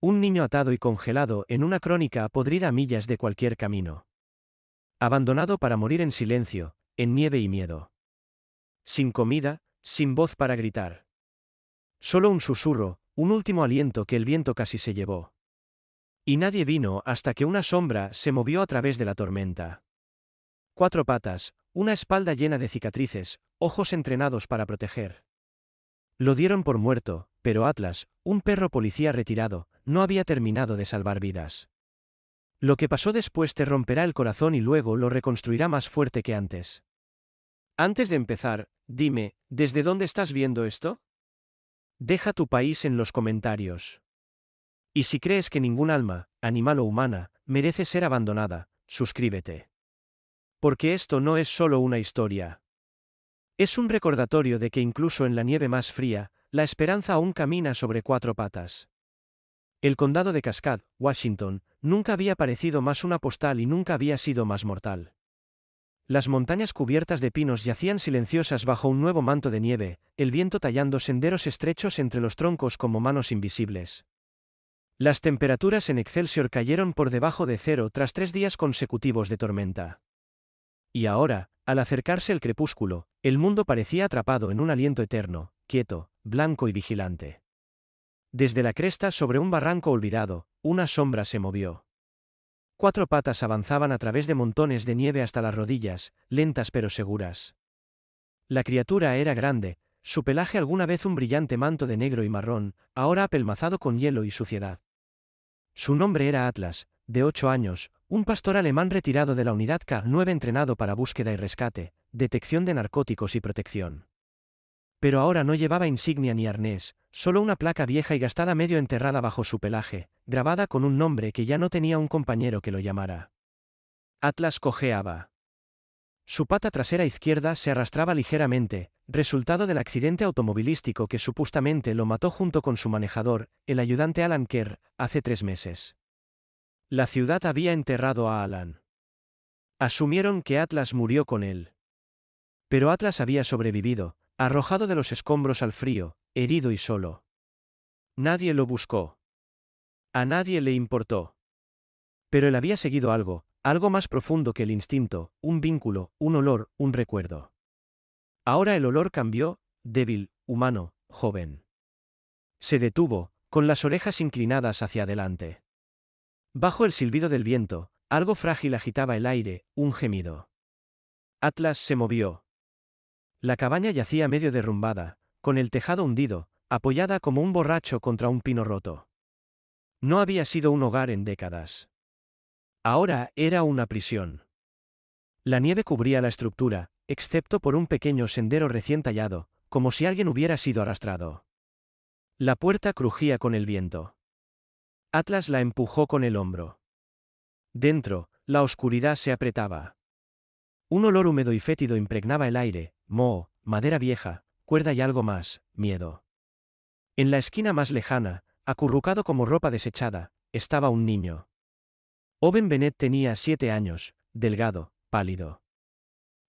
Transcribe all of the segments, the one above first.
Un niño atado y congelado en una crónica podrida a millas de cualquier camino. Abandonado para morir en silencio, en nieve y miedo. Sin comida, sin voz para gritar. Solo un susurro, un último aliento que el viento casi se llevó. Y nadie vino hasta que una sombra se movió a través de la tormenta. 4 patas, una espalda llena de cicatrices, ojos entrenados para proteger. Lo dieron por muerto, pero Atlas, un perro policía retirado, no había terminado de salvar vidas. Lo que pasó después te romperá el corazón y luego lo reconstruirá más fuerte que antes. Antes de empezar, dime, ¿desde dónde estás viendo esto? Deja tu país en los comentarios. Y si crees que ningún alma, animal o humana, merece ser abandonada, suscríbete. Porque esto no es solo una historia. Es un recordatorio de que incluso en la nieve más fría, la esperanza aún camina sobre 4 patas. El condado de Cascade, Washington, nunca había parecido más una postal y nunca había sido más mortal. Las montañas cubiertas de pinos yacían silenciosas bajo un nuevo manto de nieve, el viento tallando senderos estrechos entre los troncos como manos invisibles. Las temperaturas en Excelsior cayeron por debajo de cero tras 3 días consecutivos de tormenta. Y ahora, al acercarse el crepúsculo, el mundo parecía atrapado en un aliento eterno, quieto, blanco y vigilante. Desde la cresta sobre un barranco olvidado, una sombra se movió. 4 patas avanzaban a través de montones de nieve hasta las rodillas, lentas pero seguras. La criatura era grande, su pelaje alguna vez un brillante manto de negro y marrón, ahora apelmazado con hielo y suciedad. Su nombre era Atlas, de 8 años, un pastor alemán retirado de la unidad K9 entrenado para búsqueda y rescate, detección de narcóticos y protección. Pero ahora no llevaba insignia ni arnés, solo una placa vieja y gastada medio enterrada bajo su pelaje, grabada con un nombre que ya no tenía un compañero que lo llamara. Atlas cojeaba. Su pata trasera izquierda se arrastraba ligeramente, resultado del accidente automovilístico que supuestamente lo mató junto con su manejador, el ayudante Alan Kerr, hace 3 meses. La ciudad había enterrado a Alan. Asumieron que Atlas murió con él. Pero Atlas había sobrevivido, arrojado de los escombros al frío, herido y solo. Nadie lo buscó. A nadie le importó. Pero él había seguido algo, algo más profundo que el instinto, un vínculo, un olor, un recuerdo. Ahora el olor cambió, débil, humano, joven. Se detuvo, con las orejas inclinadas hacia adelante. Bajo el silbido del viento, algo frágil agitaba el aire, un gemido. Atlas se movió. La cabaña yacía medio derrumbada, con el tejado hundido, apoyada como un borracho contra un pino roto. No había sido un hogar en décadas. Ahora era una prisión. La nieve cubría la estructura, excepto por un pequeño sendero recién tallado, como si alguien hubiera sido arrastrado. La puerta crujía con el viento. Atlas la empujó con el hombro. Dentro, la oscuridad se apretaba. Un olor húmedo y fétido impregnaba el aire, moho, madera vieja, cuerda y algo más, miedo. En la esquina más lejana, acurrucado como ropa desechada, estaba un niño. Owen Bennett tenía 7 años, delgado, pálido.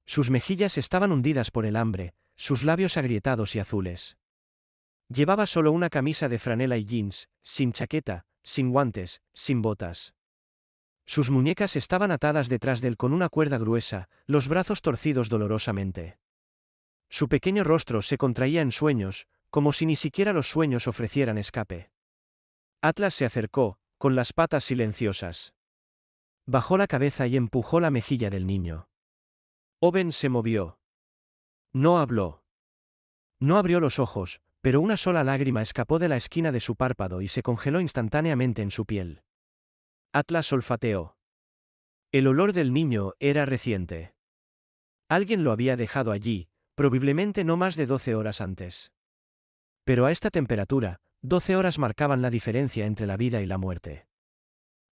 Sus mejillas estaban hundidas por el hambre, sus labios agrietados y azules. Llevaba solo una camisa de franela y jeans, sin chaqueta, sin guantes, sin botas. Sus muñecas estaban atadas detrás de él con una cuerda gruesa, los brazos torcidos dolorosamente. Su pequeño rostro se contraía en sueños, como si ni siquiera los sueños ofrecieran escape. Atlas se acercó, con las patas silenciosas. Bajó la cabeza y empujó la mejilla del niño. Owen se movió. No habló. No abrió los ojos, pero una sola lágrima escapó de la esquina de su párpado y se congeló instantáneamente en su piel. Atlas olfateó. El olor del niño era reciente. Alguien lo había dejado allí, probablemente no más de 12 horas antes. Pero a esta temperatura, 12 horas marcaban la diferencia entre la vida y la muerte.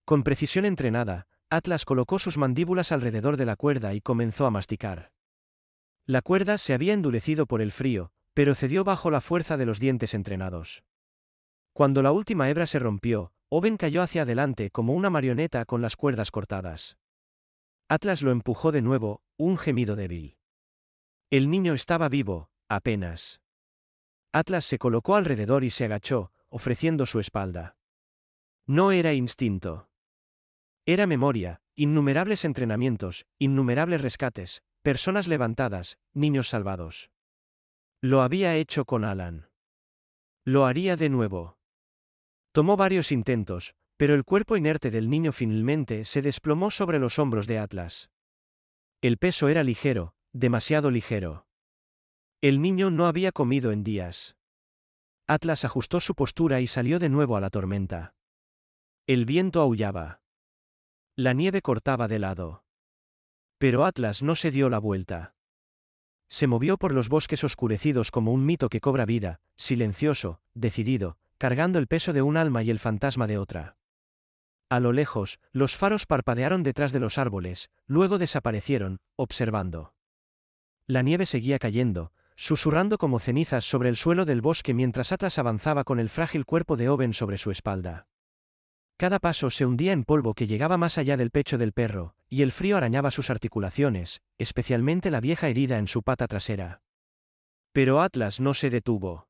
Con precisión entrenada, Atlas colocó sus mandíbulas alrededor de la cuerda y comenzó a masticar. La cuerda se había endurecido por el frío, pero cedió bajo la fuerza de los dientes entrenados. Cuando la última hebra se rompió, Owen cayó hacia adelante como una marioneta con las cuerdas cortadas. Atlas lo empujó de nuevo, un gemido débil. El niño estaba vivo, apenas. Atlas se colocó alrededor y se agachó, ofreciendo su espalda. No era instinto. Era memoria, innumerables entrenamientos, innumerables rescates, personas levantadas, niños salvados. Lo había hecho con Alan. Lo haría de nuevo. Tomó varios intentos, pero el cuerpo inerte del niño finalmente se desplomó sobre los hombros de Atlas. El peso era ligero, demasiado ligero. El niño no había comido en días. Atlas ajustó su postura y salió de nuevo a la tormenta. El viento aullaba. La nieve cortaba de lado. Pero Atlas no se dio la vuelta. Se movió por los bosques oscurecidos como un mito que cobra vida, silencioso, decidido, cargando el peso de un alma y el fantasma de otra. A lo lejos, los faros parpadearon detrás de los árboles, luego desaparecieron, observando. La nieve seguía cayendo, susurrando como cenizas sobre el suelo del bosque mientras Atlas avanzaba con el frágil cuerpo de Owen sobre su espalda. Cada paso se hundía en polvo que llegaba más allá del pecho del perro, y el frío arañaba sus articulaciones, especialmente la vieja herida en su pata trasera. Pero Atlas no se detuvo.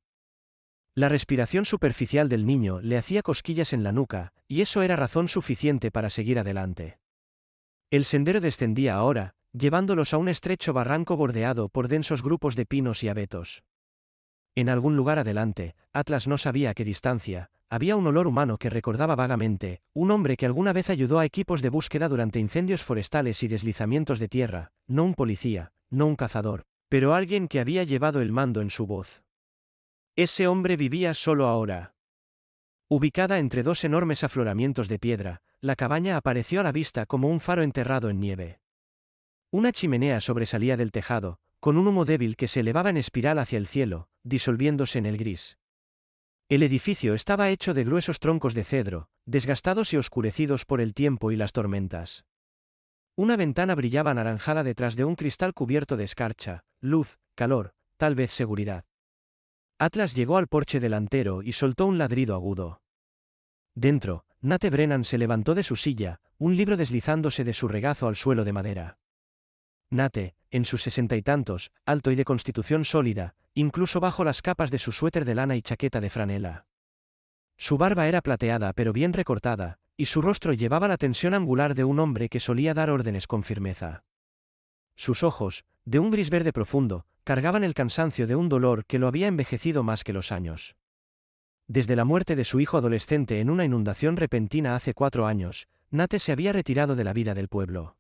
La respiración superficial del niño le hacía cosquillas en la nuca, y eso era razón suficiente para seguir adelante. El sendero descendía ahora, llevándolos a un estrecho barranco bordeado por densos grupos de pinos y abetos. En algún lugar adelante, Atlas no sabía a qué distancia, había un olor humano que recordaba vagamente, un hombre que alguna vez ayudó a equipos de búsqueda durante incendios forestales y deslizamientos de tierra, no un policía, no un cazador, pero alguien que había llevado el mando en su voz. Ese hombre vivía solo ahora. Ubicada entre dos enormes afloramientos de piedra, la cabaña apareció a la vista como un faro enterrado en nieve. Una chimenea sobresalía del tejado, con un humo débil que se elevaba en espiral hacia el cielo, disolviéndose en el gris. El edificio estaba hecho de gruesos troncos de cedro, desgastados y oscurecidos por el tiempo y las tormentas. Una ventana brillaba anaranjada detrás de un cristal cubierto de escarcha, luz, calor, tal vez seguridad. Atlas llegó al porche delantero y soltó un ladrido agudo. Dentro, Nate Brennan se levantó de su silla, un libro deslizándose de su regazo al suelo de madera. Nate, en sus 60 y tantos, alto y de constitución sólida, incluso bajo las capas de su suéter de lana y chaqueta de franela. Su barba era plateada pero bien recortada, y su rostro llevaba la tensión angular de un hombre que solía dar órdenes con firmeza. Sus ojos, de un gris verde profundo, cargaban el cansancio de un dolor que lo había envejecido más que los años. Desde la muerte de su hijo adolescente en una inundación repentina hace 4 años, Nate se había retirado de la vida del pueblo.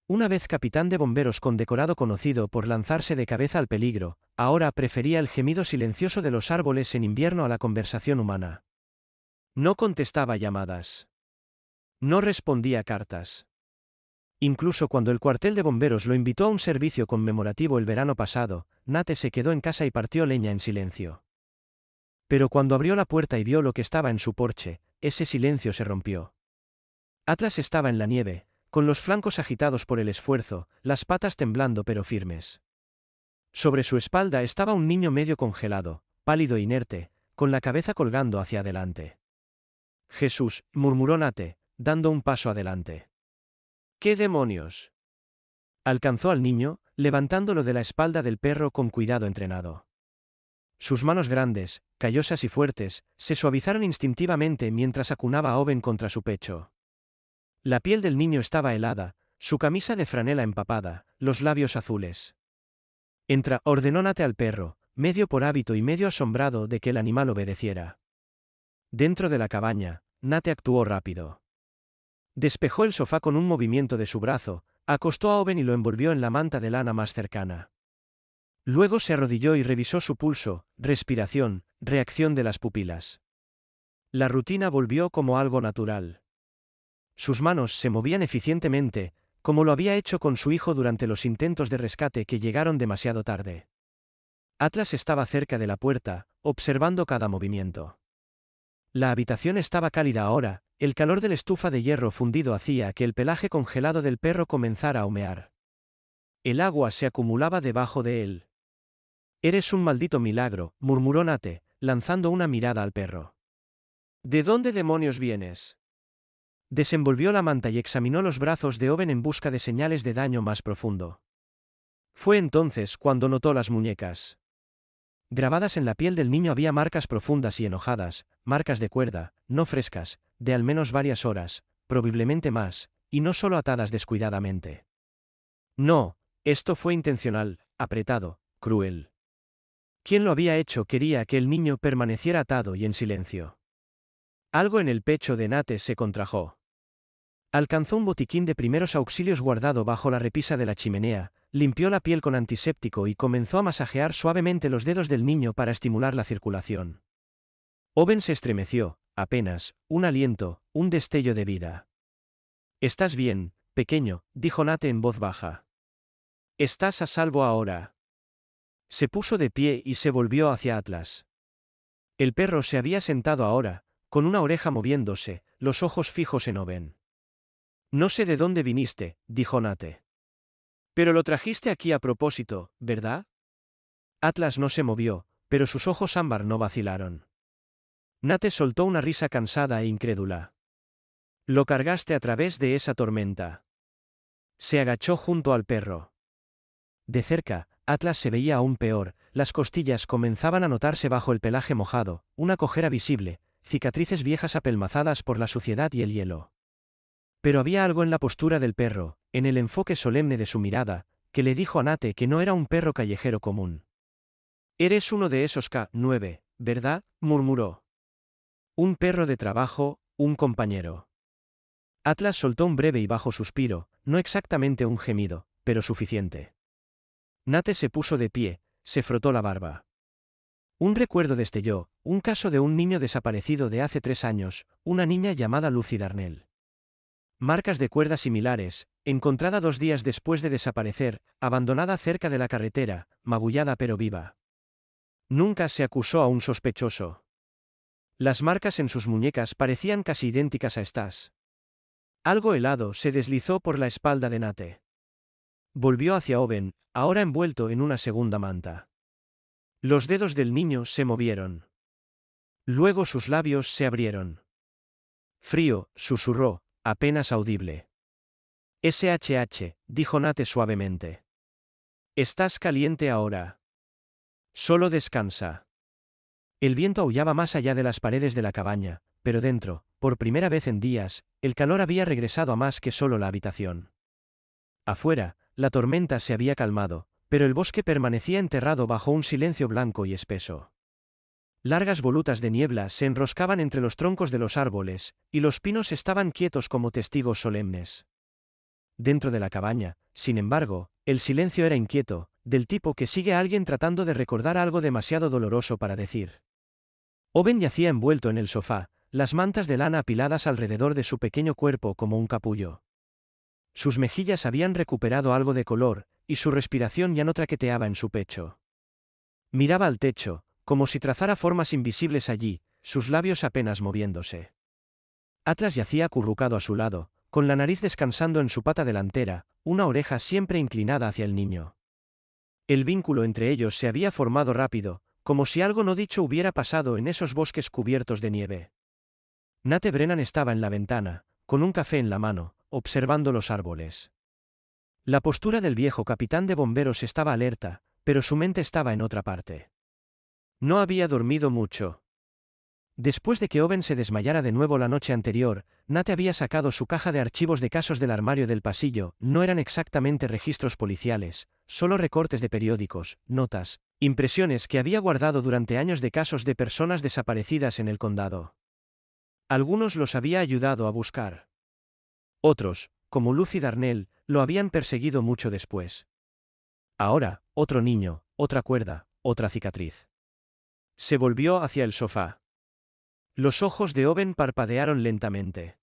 Una vez capitán de bomberos condecorado conocido por lanzarse de cabeza al peligro, ahora prefería el gemido silencioso de los árboles en invierno a la conversación humana. No contestaba llamadas. No respondía cartas. Incluso cuando el cuartel de bomberos lo invitó a un servicio conmemorativo el verano pasado, Nate se quedó en casa y partió leña en silencio. Pero cuando abrió la puerta y vio lo que estaba en su porche, ese silencio se rompió. Atlas estaba en la nieve, con los flancos agitados por el esfuerzo, las patas temblando pero firmes. Sobre su espalda estaba un niño medio congelado, pálido e inerte, con la cabeza colgando hacia adelante. Jesús, murmuró Nate, dando un paso adelante. ¿Qué demonios? Alcanzó al niño, levantándolo de la espalda del perro con cuidado entrenado. Sus manos grandes, callosas y fuertes, se suavizaron instintivamente mientras acunaba a Owen contra su pecho. La piel del niño estaba helada, su camisa de franela empapada, los labios azules. Entra, ordenó Nate al perro, medio por hábito y medio asombrado de que el animal obedeciera. Dentro de la cabaña, Nate actuó rápido. Despejó el sofá con un movimiento de su brazo, acostó a Owen y lo envolvió en la manta de lana más cercana. Luego se arrodilló y revisó su pulso, respiración, reacción de las pupilas. La rutina volvió como algo natural. Sus manos se movían eficientemente, como lo había hecho con su hijo durante los intentos de rescate que llegaron demasiado tarde. Atlas estaba cerca de la puerta, observando cada movimiento. La habitación estaba cálida ahora, el calor de la estufa de hierro fundido hacía que el pelaje congelado del perro comenzara a humear. El agua se acumulaba debajo de él. «Eres un maldito milagro», murmuró Nate, lanzando una mirada al perro. «¿De dónde demonios vienes?» Desenvolvió la manta y examinó los brazos de Owen en busca de señales de daño más profundo. Fue entonces cuando notó las muñecas. Grabadas en la piel del niño había marcas profundas y enojadas, marcas de cuerda, no frescas, de al menos varias horas, probablemente más, y no solo atadas descuidadamente. No, esto fue intencional, apretado, cruel. Quien lo había hecho quería que el niño permaneciera atado y en silencio. Algo en el pecho de Nate se contrajo. Alcanzó un botiquín de primeros auxilios guardado bajo la repisa de la chimenea, limpió la piel con antiséptico y comenzó a masajear suavemente los dedos del niño para estimular la circulación. Owen se estremeció, apenas, un aliento, un destello de vida. «Estás bien, pequeño», dijo Nate en voz baja. «Estás a salvo ahora». Se puso de pie y se volvió hacia Atlas. El perro se había sentado ahora, con una oreja moviéndose, los ojos fijos en Owen. «No sé de dónde viniste», dijo Nate. «Pero lo trajiste aquí a propósito, ¿verdad?» Atlas no se movió, pero sus ojos ámbar no vacilaron. Nate soltó una risa cansada e incrédula. «Lo cargaste a través de esa tormenta». Se agachó junto al perro. De cerca, Atlas se veía aún peor, las costillas comenzaban a notarse bajo el pelaje mojado, una cojera visible, cicatrices viejas apelmazadas por la suciedad y el hielo. Pero había algo en la postura del perro, en el enfoque solemne de su mirada, que le dijo a Nate que no era un perro callejero común. «Eres uno de esos K9, ¿verdad?», murmuró. «Un perro de trabajo, un compañero». Atlas soltó un breve y bajo suspiro, no exactamente un gemido, pero suficiente. Nate se puso de pie, se frotó la barba. Un recuerdo destelló, un caso de un niño desaparecido de hace 3 años, una niña llamada Lucy Darnell. Marcas de cuerda similares, encontrada 2 días después de desaparecer, abandonada cerca de la carretera, magullada pero viva. Nunca se acusó a un sospechoso. Las marcas en sus muñecas parecían casi idénticas a estas. Algo helado se deslizó por la espalda de Nate. Volvió hacia Owen, ahora envuelto en una segunda manta. Los dedos del niño se movieron. Luego sus labios se abrieron. «Frío», susurró, apenas audible. «SHH», dijo Nate suavemente. «Estás caliente ahora. Solo descansa». El viento aullaba más allá de las paredes de la cabaña, pero dentro, por primera vez en días, el calor había regresado a más que solo la habitación. Afuera, la tormenta se había calmado, pero el bosque permanecía enterrado bajo un silencio blanco y espeso. Largas volutas de niebla se enroscaban entre los troncos de los árboles, y los pinos estaban quietos como testigos solemnes. Dentro de la cabaña, sin embargo, el silencio era inquieto, del tipo que sigue a alguien tratando de recordar algo demasiado doloroso para decir. Owen yacía envuelto en el sofá, las mantas de lana apiladas alrededor de su pequeño cuerpo como un capullo. Sus mejillas habían recuperado algo de color, y su respiración ya no traqueteaba en su pecho. Miraba al techo, como si trazara formas invisibles allí, sus labios apenas moviéndose. Atlas yacía acurrucado a su lado, con la nariz descansando en su pata delantera, una oreja siempre inclinada hacia el niño. El vínculo entre ellos se había formado rápido, como si algo no dicho hubiera pasado en esos bosques cubiertos de nieve. Nate Brennan estaba en la ventana, con un café en la mano, observando los árboles. La postura del viejo capitán de bomberos estaba alerta, pero su mente estaba en otra parte. No había dormido mucho. Después de que Owen se desmayara de nuevo la noche anterior, Nate había sacado su caja de archivos de casos del armario del pasillo. No eran exactamente registros policiales, solo recortes de periódicos, notas, impresiones que había guardado durante años de casos de personas desaparecidas en el condado. Algunos los había ayudado a buscar. Otros, como Lucy Darnell, lo habían perseguido mucho después. Ahora, otro niño, otra cuerda, otra cicatriz. Se volvió hacia el sofá. Los ojos de Owen parpadearon lentamente.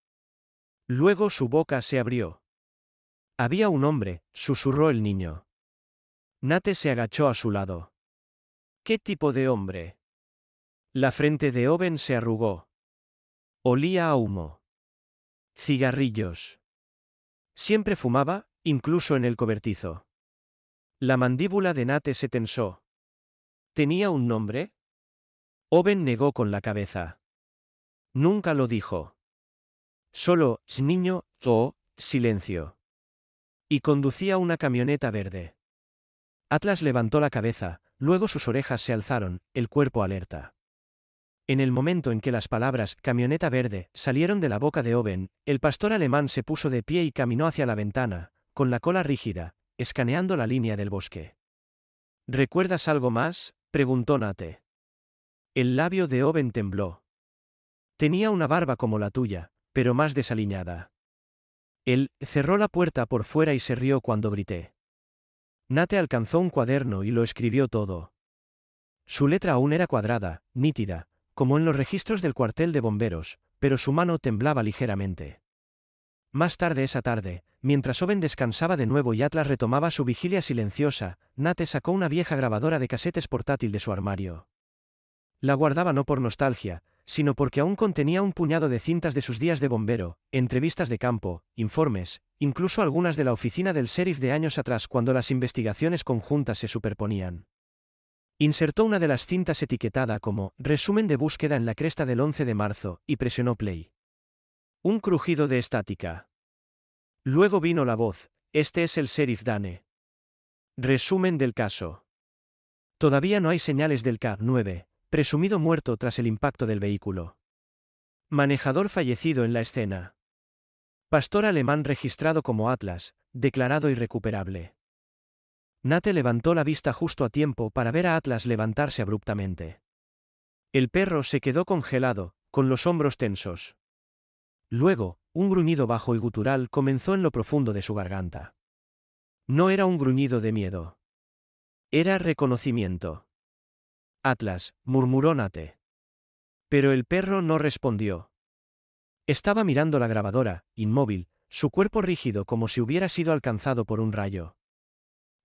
Luego su boca se abrió. «Había un hombre», susurró el niño. Nate se agachó a su lado. «¿Qué tipo de hombre?» La frente de Owen se arrugó. Olía a humo. Cigarrillos. Siempre fumaba, incluso en el cobertizo. La mandíbula de Nate se tensó. ¿Tenía un nombre? Owen negó con la cabeza. Nunca lo dijo. Solo, niño, o, silencio. Y conducía una camioneta verde. Atlas levantó la cabeza, luego sus orejas se alzaron, el cuerpo alerta. En el momento en que las palabras «camioneta verde» salieron de la boca de Owen, el pastor alemán se puso de pie y caminó hacia la ventana, con la cola rígida, escaneando la línea del bosque. ¿Recuerdas algo más?, preguntó Nate. El labio de Owen tembló. Tenía una barba como la tuya, pero más desaliñada. Él cerró la puerta por fuera y se rió cuando grité. Nate alcanzó un cuaderno y lo escribió todo. Su letra aún era cuadrada, nítida, como en los registros del cuartel de bomberos, pero su mano temblaba ligeramente. Más tarde esa tarde, mientras Owen descansaba de nuevo y Atlas retomaba su vigilia silenciosa, Nate sacó una vieja grabadora de casetes portátil de su armario. La guardaba no por nostalgia, sino porque aún contenía un puñado de cintas de sus días de bombero, entrevistas de campo, informes, incluso algunas de la oficina del sheriff de años atrás cuando las investigaciones conjuntas se superponían. Insertó una de las cintas etiquetada como «Resumen de búsqueda» en la cresta del 11 de marzo, y presionó play. Un crujido de estática. Luego vino la voz: «Este es el sheriff Dane. Resumen del caso. Todavía no hay señales del K9, presumido muerto tras el impacto del vehículo. Manejador fallecido en la escena. Pastor alemán registrado como Atlas, declarado irrecuperable». Nate levantó la vista justo a tiempo para ver a Atlas levantarse abruptamente. El perro se quedó congelado, con los hombros tensos. Luego, un gruñido bajo y gutural comenzó en lo profundo de su garganta. No era un gruñido de miedo. Era reconocimiento. «Atlas», murmuró Nate. Pero el perro no respondió. Estaba mirando la grabadora, inmóvil, su cuerpo rígido como si hubiera sido alcanzado por un rayo.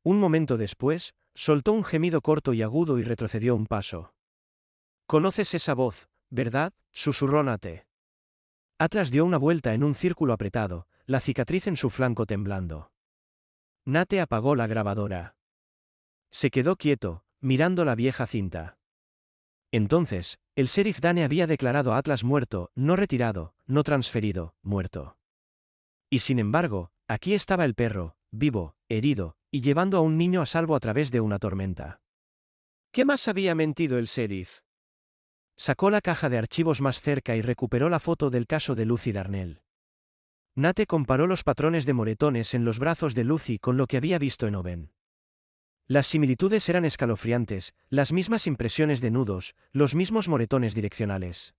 Un momento después, soltó un gemido corto y agudo y retrocedió un paso. «¿Conoces esa voz, verdad?», susurró Nate. Atlas dio una vuelta en un círculo apretado, la cicatriz en su flanco temblando. Nate apagó la grabadora. Se quedó quieto, mirando la vieja cinta. Entonces, el sheriff Dane había declarado a Atlas muerto, no retirado, no transferido, muerto. Y sin embargo, aquí estaba el perro, vivo, herido, y llevando a un niño a salvo a través de una tormenta. ¿Qué más había mentido el sheriff? Sacó la caja de archivos más cerca y recuperó la foto del caso de Lucy Darnell. Nate comparó los patrones de moretones en los brazos de Lucy con lo que había visto en Owen. Las similitudes eran escalofriantes, las mismas impresiones de nudos, los mismos moretones direccionales.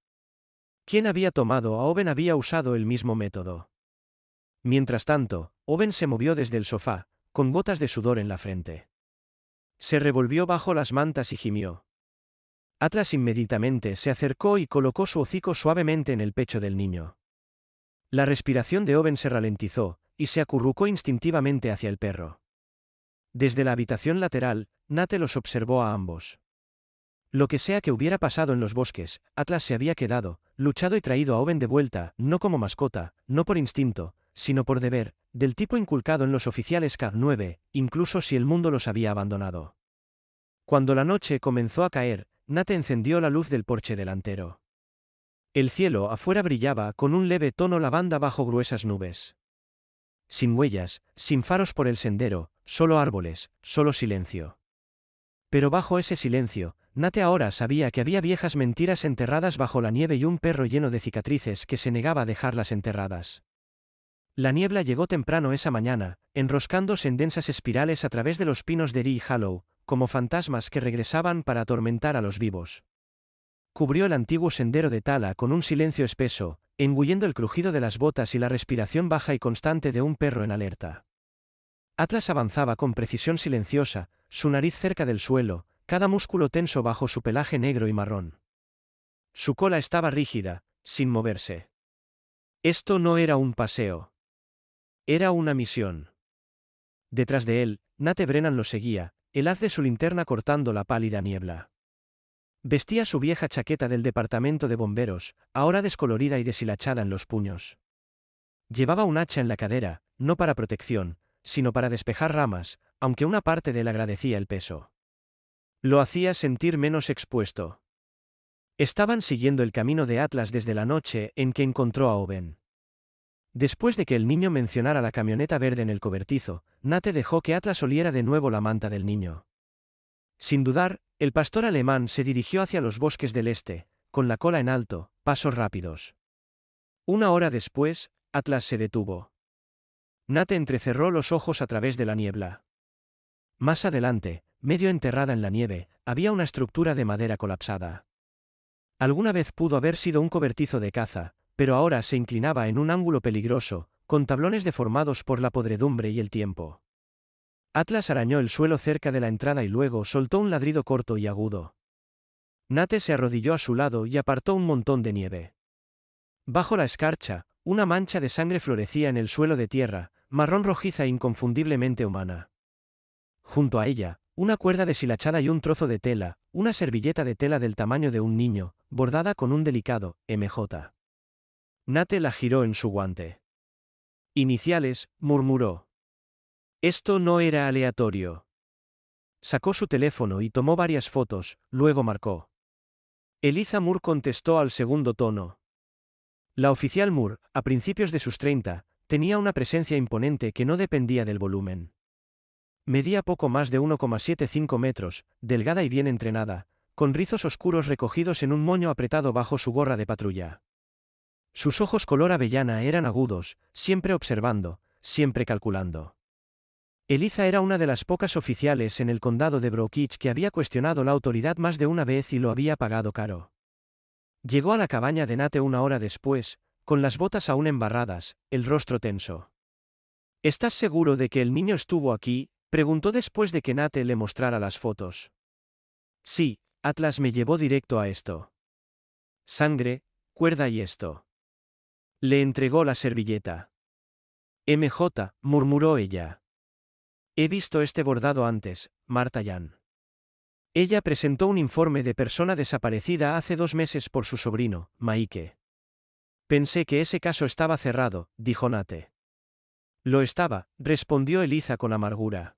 ¿Quién había tomado a Owen? Había usado el mismo método. Mientras tanto, Owen se movió desde el sofá, con gotas de sudor en la frente. Se revolvió bajo las mantas y gimió. Atlas inmediatamente se acercó y colocó su hocico suavemente en el pecho del niño. La respiración de Owen se ralentizó, y se acurrucó instintivamente hacia el perro. Desde la habitación lateral, Nate los observó a ambos. Lo que sea que hubiera pasado en los bosques, Atlas se había quedado, luchado y traído a Owen de vuelta, no como mascota, no por instinto, sino por deber, del tipo inculcado en los oficiales K9, incluso si el mundo los había abandonado. Cuando la noche comenzó a caer, Nate encendió la luz del porche delantero. El cielo afuera brillaba con un leve tono lavanda bajo gruesas nubes. Sin huellas, sin faros por el sendero, solo árboles, solo silencio. Pero bajo ese silencio, Nate ahora sabía que había viejas mentiras enterradas bajo la nieve y un perro lleno de cicatrices que se negaba a dejarlas enterradas. La niebla llegó temprano esa mañana, enroscándose en densas espirales a través de los pinos de Ree Hollow, como fantasmas que regresaban para atormentar a los vivos. Cubrió el antiguo sendero de tala con un silencio espeso, engullendo el crujido de las botas y la respiración baja y constante de un perro en alerta. Atlas avanzaba con precisión silenciosa, su nariz cerca del suelo, cada músculo tenso bajo su pelaje negro y marrón. Su cola estaba rígida, sin moverse. Esto no era un paseo. Era una misión. Detrás de él, Nate Brennan lo seguía, el haz de su linterna cortando la pálida niebla. Vestía su vieja chaqueta del departamento de bomberos, ahora descolorida y deshilachada en los puños. Llevaba un hacha en la cadera, no para protección, sino para despejar ramas, aunque una parte de él agradecía el peso. Lo hacía sentir menos expuesto. Estaban siguiendo el camino de Atlas desde la noche en que encontró a Owen. Después de que el niño mencionara la camioneta verde en el cobertizo, Nate dejó que Atlas oliera de nuevo la manta del niño. Sin dudar, el pastor alemán se dirigió hacia los bosques del este, con la cola en alto, pasos rápidos. Una hora después, Atlas se detuvo. Nate entrecerró los ojos a través de la niebla. Más adelante, medio enterrada en la nieve, había una estructura de madera colapsada. Alguna vez pudo haber sido un cobertizo de caza, pero ahora se inclinaba en un ángulo peligroso, con tablones deformados por la podredumbre y el tiempo. Atlas arañó el suelo cerca de la entrada y luego soltó un ladrido corto y agudo. Nate se arrodilló a su lado y apartó un montón de nieve. Bajo la escarcha, una mancha de sangre florecía en el suelo de tierra, marrón rojiza e inconfundiblemente humana. Junto a ella, una cuerda deshilachada y un trozo de tela, una servilleta de tela del tamaño de un niño, bordada con un delicado MJ. Nate la giró en su guante. Iniciales, murmuró. Esto no era aleatorio. Sacó su teléfono y tomó varias fotos, luego marcó. Eliza Moore contestó al segundo tono. La oficial Moore, a principios de sus 30, tenía una presencia imponente que no dependía del volumen. Medía poco más de 1,75 metros, delgada y bien entrenada, con rizos oscuros recogidos en un moño apretado bajo su gorra de patrulla. Sus ojos color avellana eran agudos, siempre observando, siempre calculando. Eliza era una de las pocas oficiales en el condado de Brooklyn que había cuestionado la autoridad más de una vez y lo había pagado caro. Llegó a la cabaña de Nate una hora después, con las botas aún embarradas, el rostro tenso. ¿Estás seguro de que el niño estuvo aquí?, preguntó después de que Nate le mostrara las fotos. Sí, Atlas me llevó directo a esto. Sangre, cuerda y esto. Le entregó la servilleta. MJ, murmuró ella. He visto este bordado antes, Marta Jan. Ella presentó un informe de persona desaparecida hace 2 meses por su sobrino, Mike. Pensé que ese caso estaba cerrado, dijo Nate. Lo estaba, respondió Eliza con amargura.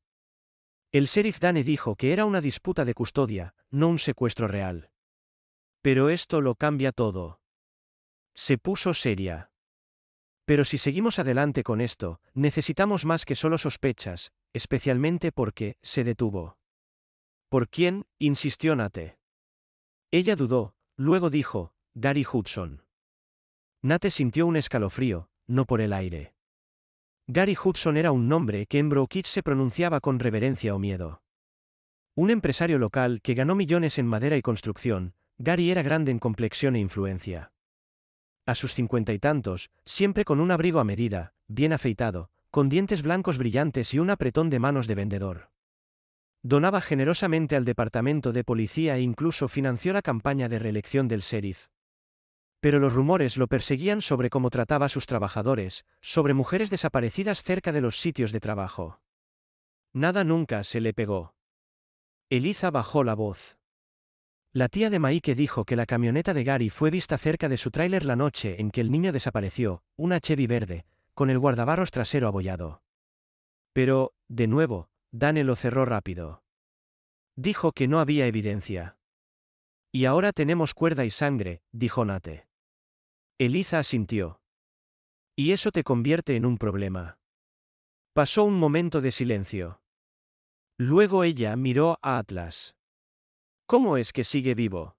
El sheriff Dane dijo que era una disputa de custodia, no un secuestro real. Pero esto lo cambia todo. Se puso seria. Pero si seguimos adelante con esto, necesitamos más que solo sospechas, especialmente porque, se detuvo. ¿Por quién?, insistió Nate. Ella dudó, luego dijo, Gary Hudson. Nate sintió un escalofrío, no por el aire. Gary Hudson era un nombre que en Brooklyn se pronunciaba con reverencia o miedo. Un empresario local que ganó millones en madera y construcción, Gary era grande en complexión e influencia. A sus 50 y tantos, siempre con un abrigo a medida, bien afeitado, con dientes blancos brillantes y un apretón de manos de vendedor. Donaba generosamente al departamento de policía e incluso financió la campaña de reelección del sheriff. Pero los rumores lo perseguían sobre cómo trataba a sus trabajadores, sobre mujeres desaparecidas cerca de los sitios de trabajo. Nada nunca se le pegó. Eliza bajó la voz. La tía de Mike dijo que la camioneta de Gary fue vista cerca de su tráiler la noche en que el niño desapareció, una Chevy verde, con el guardabarros trasero abollado. Pero, de nuevo, Dane lo cerró rápido. Dijo que no había evidencia. Y ahora tenemos cuerda y sangre, dijo Nate. Eliza asintió. Y eso te convierte en un problema. Pasó un momento de silencio. Luego ella miró a Atlas. ¿Cómo es que sigue vivo?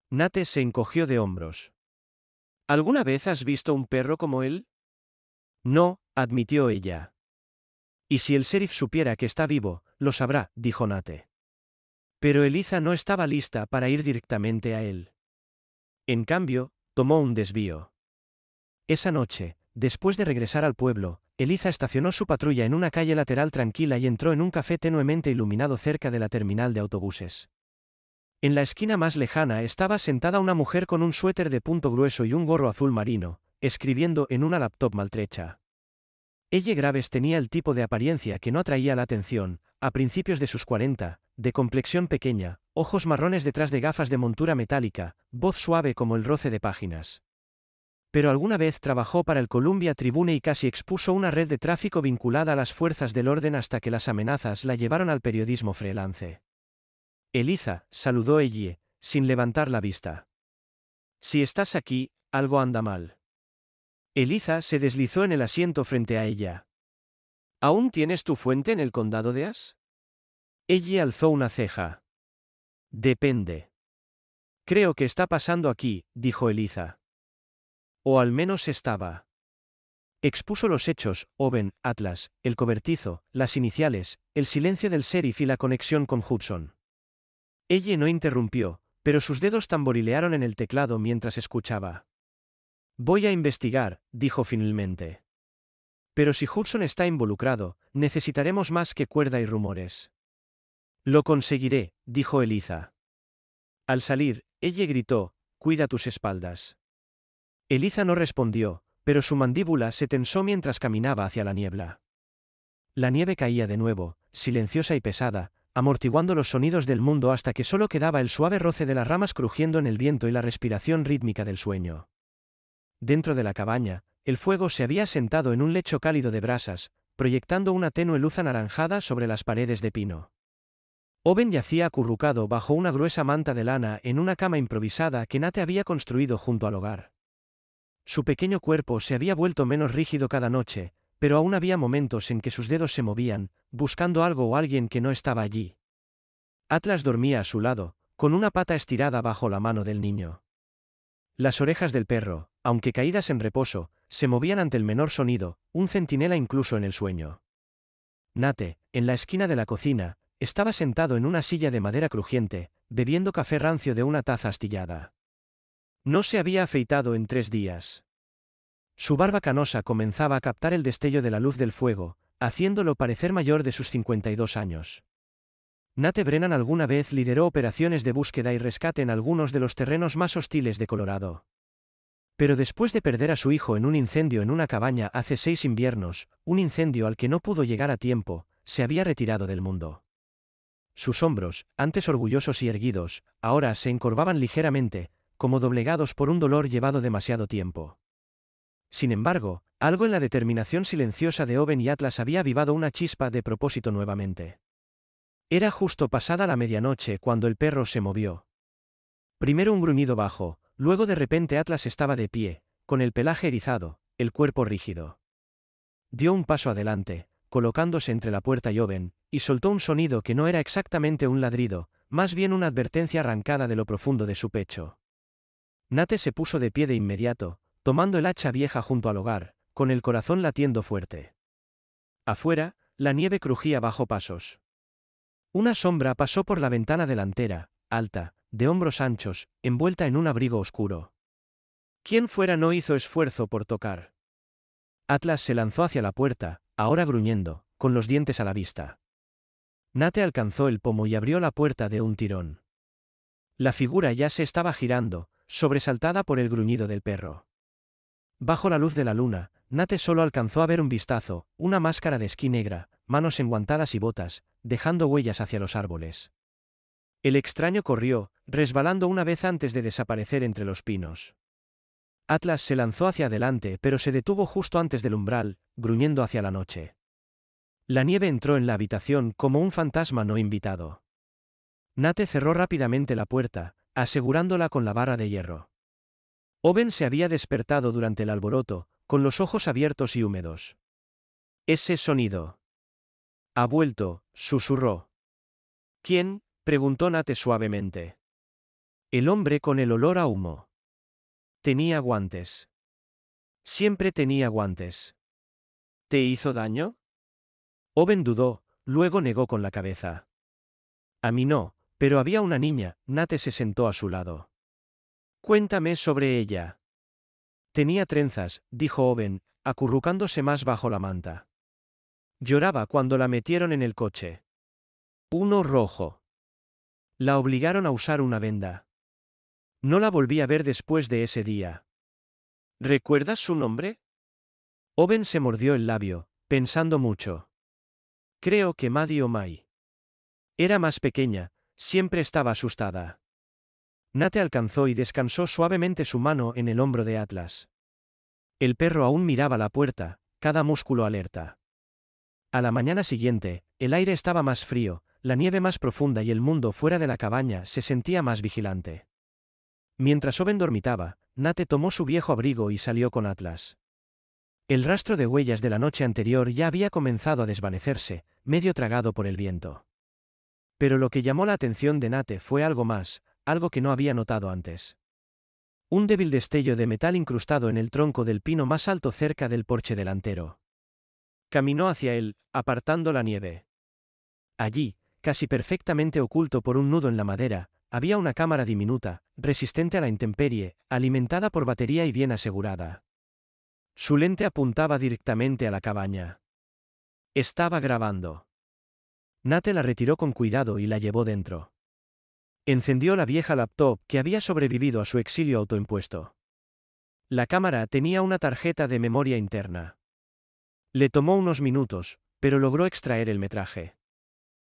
Nate se encogió de hombros. ¿Alguna vez has visto un perro como él? No, admitió ella. Y si el sheriff supiera que está vivo, lo sabrá, dijo Nate. Pero Eliza no estaba lista para ir directamente a él. En cambio, tomó un desvío. Esa noche, después de regresar al pueblo, Eliza estacionó su patrulla en una calle lateral tranquila y entró en un café tenuemente iluminado cerca de la terminal de autobuses. En la esquina más lejana estaba sentada una mujer con un suéter de punto grueso y un gorro azul marino, escribiendo en una laptop maltrecha. Ella Graves tenía el tipo de apariencia que no atraía la atención, a principios de sus 40, de complexión pequeña, ojos marrones detrás de gafas de montura metálica, voz suave como el roce de páginas. Pero alguna vez trabajó para el Columbia Tribune y casi expuso una red de tráfico vinculada a las fuerzas del orden hasta que las amenazas la llevaron al periodismo freelance. Eliza, saludó ella, sin levantar la vista. Si estás aquí, algo anda mal. Eliza se deslizó en el asiento frente a ella. ¿Aún tienes tu fuente en el condado de As? Ella alzó una ceja. Depende. Creo que está pasando aquí, dijo Eliza. O al menos estaba. Expuso los hechos, Owen, Atlas, el cobertizo, las iniciales, el silencio del sheriff y la conexión con Hudson. Ella no interrumpió, pero sus dedos tamborilearon en el teclado mientras escuchaba. Voy a investigar, dijo finalmente. Pero si Hudson está involucrado, necesitaremos más que cuerda y rumores. Lo conseguiré, dijo Eliza. Al salir, ella gritó, cuida tus espaldas. Eliza no respondió, pero su mandíbula se tensó mientras caminaba hacia la niebla. La nieve caía de nuevo, silenciosa y pesada, amortiguando los sonidos del mundo hasta que solo quedaba el suave roce de las ramas crujiendo en el viento y la respiración rítmica del sueño. Dentro de la cabaña, el fuego se había sentado en un lecho cálido de brasas, proyectando una tenue luz anaranjada sobre las paredes de pino. Owen yacía acurrucado bajo una gruesa manta de lana en una cama improvisada que Nate había construido junto al hogar. Su pequeño cuerpo se había vuelto menos rígido cada noche, pero aún había momentos en que sus dedos se movían, buscando algo o alguien que no estaba allí. Atlas dormía a su lado, con una pata estirada bajo la mano del niño. Las orejas del perro, aunque caídas en reposo, se movían ante el menor sonido, un centinela incluso en el sueño. Nate, en la esquina de la cocina, estaba sentado en una silla de madera crujiente, bebiendo café rancio de una taza astillada. No se había afeitado en 3 días. Su barba canosa comenzaba a captar el destello de la luz del fuego, haciéndolo parecer mayor de sus 52 años. Nate Brennan alguna vez lideró operaciones de búsqueda y rescate en algunos de los terrenos más hostiles de Colorado. Pero después de perder a su hijo en un incendio en una cabaña hace 6 inviernos, un incendio al que no pudo llegar a tiempo, se había retirado del mundo. Sus hombros, antes orgullosos y erguidos, ahora se encorvaban ligeramente, como doblegados por un dolor llevado demasiado tiempo. Sin embargo, algo en la determinación silenciosa de Owen y Atlas había avivado una chispa de propósito nuevamente. Era justo pasada la medianoche cuando el perro se movió. Primero un gruñido bajo, luego de repente Atlas estaba de pie, con el pelaje erizado, el cuerpo rígido. Dio un paso adelante, colocándose entre la puerta y Owen, y soltó un sonido que no era exactamente un ladrido, más bien una advertencia arrancada de lo profundo de su pecho. Nate se puso de pie de inmediato, tomando el hacha vieja junto al hogar, con el corazón latiendo fuerte. Afuera, la nieve crujía bajo pasos. Una sombra pasó por la ventana delantera, alta, de hombros anchos, envuelta en un abrigo oscuro. Quien fuera no hizo esfuerzo por tocar. Atlas se lanzó hacia la puerta, ahora gruñendo, con los dientes a la vista. Nate alcanzó el pomo y abrió la puerta de un tirón. La figura ya se estaba girando, sobresaltada por el gruñido del perro. Bajo la luz de la luna, Nate solo alcanzó a ver un vistazo, una máscara de esquí negra, manos enguantadas y botas, dejando huellas hacia los árboles. El extraño corrió, resbalando una vez antes de desaparecer entre los pinos. Atlas se lanzó hacia adelante pero se detuvo justo antes del umbral, gruñendo hacia la noche. La nieve entró en la habitación como un fantasma no invitado. Nate cerró rápidamente la puerta, asegurándola con la barra de hierro. Owen se había despertado durante el alboroto, con los ojos abiertos y húmedos. Ese sonido. Ha vuelto, susurró. ¿Quién? Preguntó Nate suavemente. El hombre con el olor a humo. Tenía guantes. Siempre tenía guantes. ¿Te hizo daño? Owen dudó, luego negó con la cabeza. A mí no, pero había una niña. Nate se sentó a su lado. Cuéntame sobre ella. Tenía trenzas, dijo Owen, acurrucándose más bajo la manta. Lloraba cuando la metieron en el coche. Uno rojo. La obligaron a usar una venda. No la volví a ver después de ese día. ¿Recuerdas su nombre? Owen se mordió el labio, pensando mucho. Creo que Maddie o Mai. Era más pequeña, siempre estaba asustada. Nate alcanzó y descansó suavemente su mano en el hombro de Atlas. El perro aún miraba la puerta, cada músculo alerta. A la mañana siguiente, el aire estaba más frío, la nieve más profunda y el mundo fuera de la cabaña se sentía más vigilante. Mientras Owen dormitaba, Nate tomó su viejo abrigo y salió con Atlas. El rastro de huellas de la noche anterior ya había comenzado a desvanecerse, medio tragado por el viento. Pero lo que llamó la atención de Nate fue algo más, algo que no había notado antes. Un débil destello de metal incrustado en el tronco del pino más alto cerca del porche delantero. Caminó hacia él, apartando la nieve. Allí, casi perfectamente oculto por un nudo en la madera, había una cámara diminuta, resistente a la intemperie, alimentada por batería y bien asegurada. Su lente apuntaba directamente a la cabaña. Estaba grabando. Nate la retiró con cuidado y la llevó dentro. Encendió la vieja laptop que había sobrevivido a su exilio autoimpuesto. La cámara tenía una tarjeta de memoria interna. Le tomó unos minutos, pero logró extraer el metraje.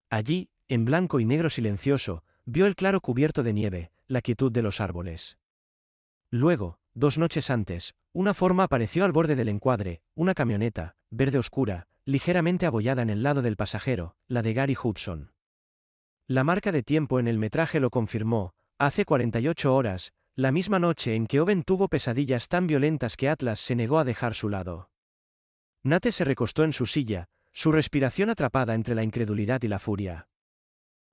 Allí, en blanco y negro silencioso, vio el claro cubierto de nieve, la quietud de los árboles. Luego, 2 noches antes, una forma apareció al borde del encuadre, una camioneta, verde oscura, ligeramente abollada en el lado del pasajero, la de Gary Hudson. La marca de tiempo en el metraje lo confirmó, hace 48 horas, la misma noche en que Owen tuvo pesadillas tan violentas que Atlas se negó a dejar su lado. Nate se recostó en su silla, su respiración atrapada entre la incredulidad y la furia.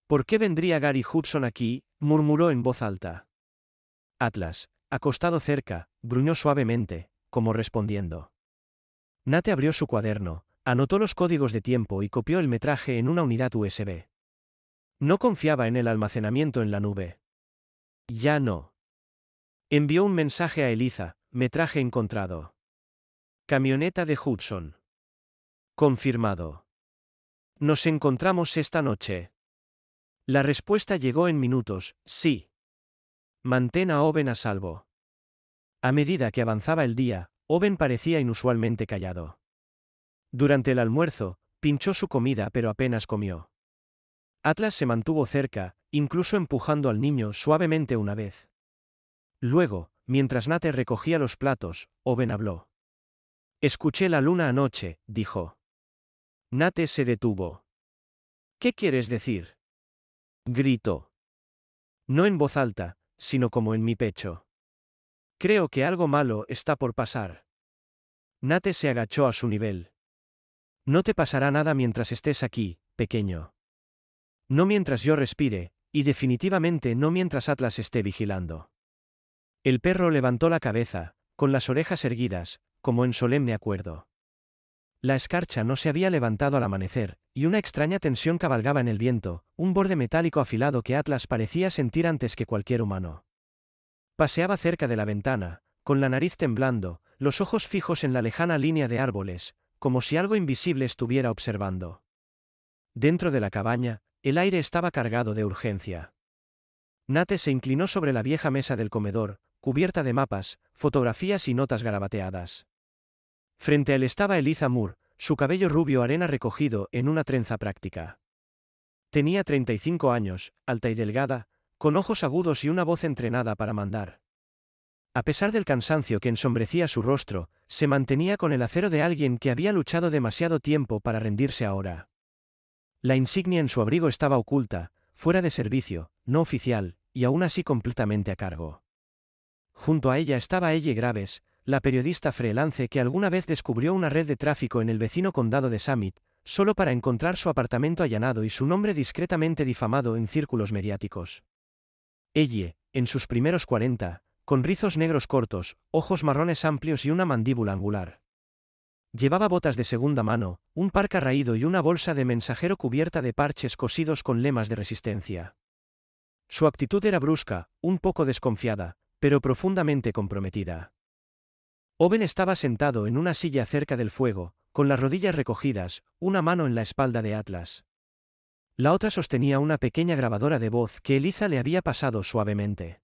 ¿Por qué vendría Gary Hudson aquí?, murmuró en voz alta. Atlas, acostado cerca, gruñó suavemente, como respondiendo. Nate abrió su cuaderno, anotó los códigos de tiempo y copió el metraje en una unidad USB. No confiaba en el almacenamiento en la nube. Ya no. Envió un mensaje a Eliza, metraje encontrado. Camioneta de Hudson. Confirmado. Nos encontramos esta noche. La respuesta llegó en minutos, sí. Mantén a Owen a salvo. A medida que avanzaba el día, Owen parecía inusualmente callado. Durante el almuerzo, pinchó su comida pero apenas comió. Atlas se mantuvo cerca, incluso empujando al niño suavemente una vez. Luego, mientras Nate recogía los platos, Owen habló. Escuché la luna anoche, dijo. Nate se detuvo. ¿Qué quieres decir? Gritó. No en voz alta, sino como en mi pecho. Creo que algo malo está por pasar. Nate se agachó a su nivel. No te pasará nada mientras estés aquí, pequeño. No mientras yo respire, y definitivamente no mientras Atlas esté vigilando. El perro levantó la cabeza, con las orejas erguidas, como en solemne acuerdo. La escarcha no se había levantado al amanecer, y una extraña tensión cabalgaba en el viento, un borde metálico afilado que Atlas parecía sentir antes que cualquier humano. Paseaba cerca de la ventana, con la nariz temblando, los ojos fijos en la lejana línea de árboles, como si algo invisible estuviera observando. Dentro de la cabaña, el aire estaba cargado de urgencia. Nate se inclinó sobre la vieja mesa del comedor, cubierta de mapas, fotografías y notas garabateadas. Frente a él estaba Eliza Moore, su cabello rubio arena recogido en una trenza práctica. Tenía 35 años, alta y delgada, con ojos agudos y una voz entrenada para mandar. A pesar del cansancio que ensombrecía su rostro, se mantenía con el acero de alguien que había luchado demasiado tiempo para rendirse ahora. La insignia en su abrigo estaba oculta, fuera de servicio, no oficial, y aún así completamente a cargo. Junto a ella estaba Elle Graves, la periodista freelance que alguna vez descubrió una red de tráfico en el vecino condado de Summit, solo para encontrar su apartamento allanado y su nombre discretamente difamado en círculos mediáticos. Elle, en sus primeros 40, con rizos negros cortos, ojos marrones amplios y una mandíbula angular. Llevaba botas de segunda mano, un parca raído y una bolsa de mensajero cubierta de parches cosidos con lemas de resistencia. Su actitud era brusca, un poco desconfiada, pero profundamente comprometida. Owen estaba sentado en una silla cerca del fuego, con las rodillas recogidas, una mano en la espalda de Atlas. La otra sostenía una pequeña grabadora de voz que Eliza le había pasado suavemente.